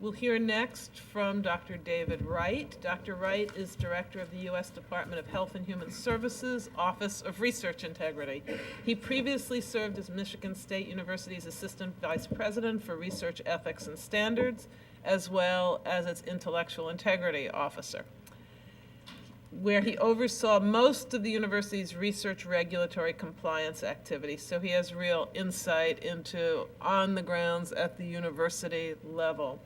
We'll hear next from Dr. David Wright. Dr. Wright is Director of the U.S. Department of Health and Human Services, Office of Research Integrity. He previously served as Michigan State University's Assistant Vice President for Research Ethics and Standards, as well as its Intellectual Integrity Officer, where he oversaw most of the university's research regulatory compliance activities. So he has real insight into on the grounds at the university level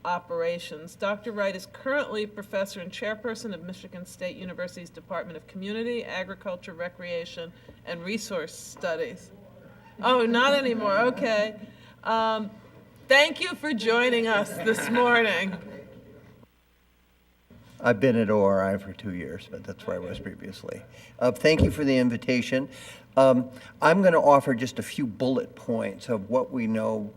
operations. Dr. Wright is currently professor and chairperson of Michigan State University's Department of Community, Agriculture, Recreation, and Resource Studies. Oh, not anymore, okay. Thank you for joining us this morning. I've been at ORI for 2 years, but that's where I was previously. Thank you for the invitation. I'm going to offer just a few bullet points of what we know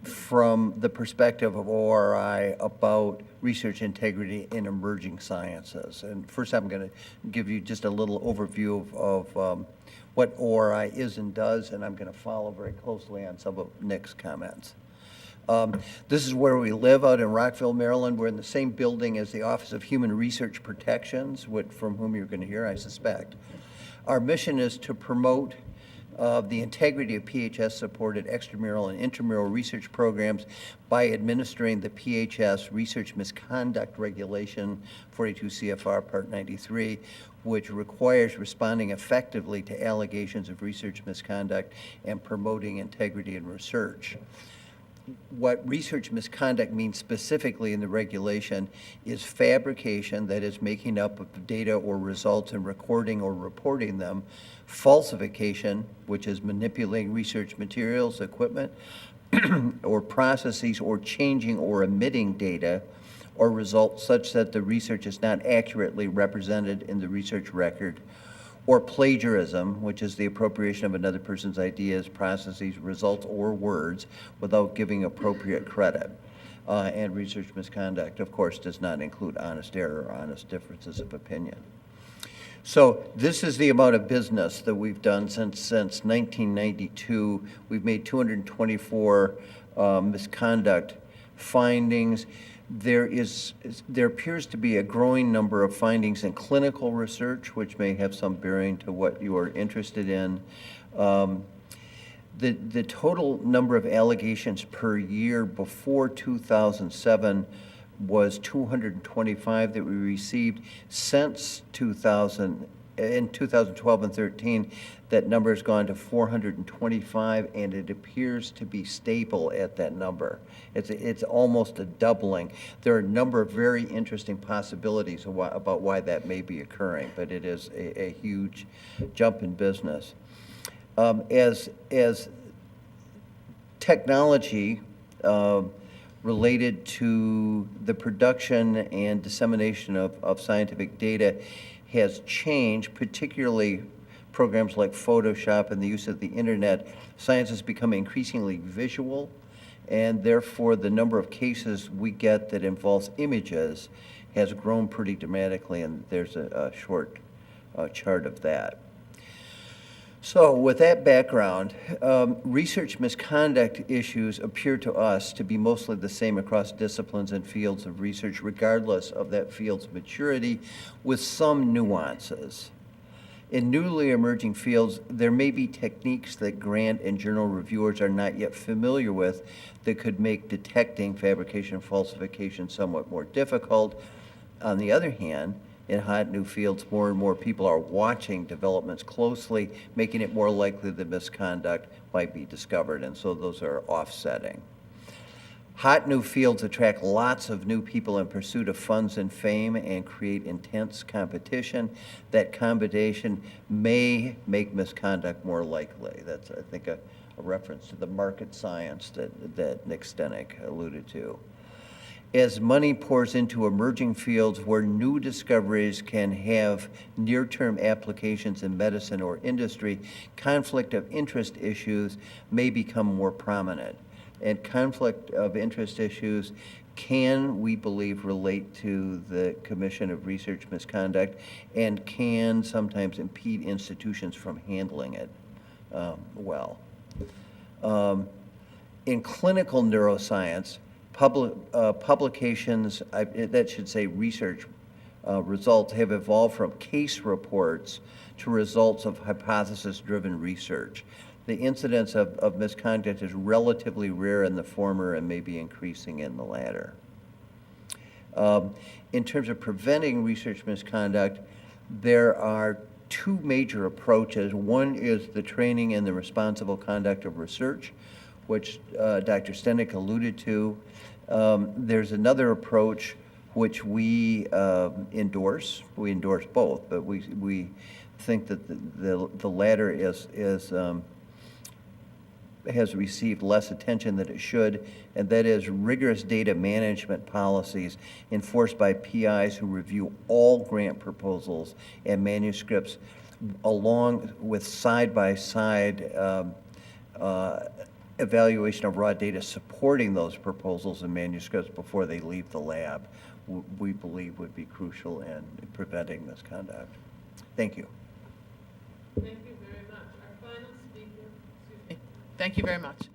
from the perspective of ORI about research integrity in emerging sciences. And first, I'm going to give you just a little overview of what ORI is and does, and I'm going to follow very closely on some of Nick's comments. This is where we live out in Rockville, Maryland. We're in the same building as the Office of Human Research Protections, from whom you're going to hear, I suspect. Our mission is to promote the integrity of PHS-supported extramural and intramural research programs by administering the PHS Research Misconduct Regulation 42 CFR Part 93, which requires responding effectively to allegations of research misconduct and promoting integrity in research. What research misconduct means specifically in the regulation is fabrication, that is making up of data or results and recording or reporting them, falsification, which is manipulating research materials, equipment, or processes, or changing or omitting data or results such that the research is not accurately represented in the research record, or plagiarism, which is the appropriation of another person's ideas, processes, results, or words without giving appropriate credit. And research misconduct, of course, does not include honest error or honest differences of opinion. So this is the amount of business that we've done since 1992. We've made 224 misconduct findings. There appears to be a growing number of findings in clinical research, which may have some bearing to what you are interested in. The total number of allegations per year before 2007 was 225 that we received. Since 2000, in 2012 and 13, that number has gone to 425, and it appears to be stable at that number. It's almost a doubling. There are a number of very interesting possibilities about why that may be occurring, but it is a huge jump in business. As technology related to the production and dissemination of scientific data has changed, particularly programs like Photoshop and the use of the internet, science has become increasingly visual, and therefore the number of cases we get that involves images has grown pretty dramatically, and there's a short chart of that. So with that background, research misconduct issues appear to us to be mostly the same across disciplines and fields of research, regardless of that field's maturity, with some nuances. In newly emerging fields, there may be techniques that grant and journal reviewers are not yet familiar with that could make detecting fabrication and falsification somewhat more difficult. On the other hand, in hot new fields, more and more people are watching developments closely, making it more likely that misconduct might be discovered, and so those are offsetting. Hot new fields attract lots of new people in pursuit of funds and fame and create intense competition. That combination may make misconduct more likely. That's, I think, a reference to the market science that Nick Steneck alluded to. As money pours into emerging fields where new discoveries can have near-term applications in medicine or industry, conflict of interest issues may become more prominent. And conflict of interest issues can, we believe, relate to the commission of research misconduct and can sometimes impede institutions from handling it well. In clinical neuroscience, Publications, that should say research results, have evolved from case reports to results of hypothesis-driven research. The incidence of misconduct is relatively rare in the former and may be increasing in the latter. In terms of preventing research misconduct, there are two major approaches. One is the training in the responsible conduct of research, which Dr. Steneck alluded to. There's another approach which we endorse. We endorse both, but we think that the latter has received less attention than it should, and that is rigorous data management policies enforced by PIs who review all grant proposals and manuscripts, along with side-by-side evaluation of raw data supporting those proposals and manuscripts before they leave the lab, we believe would be crucial in preventing misconduct. Thank you. Thank you very much. Our final speaker, excuse me. Thank you very much.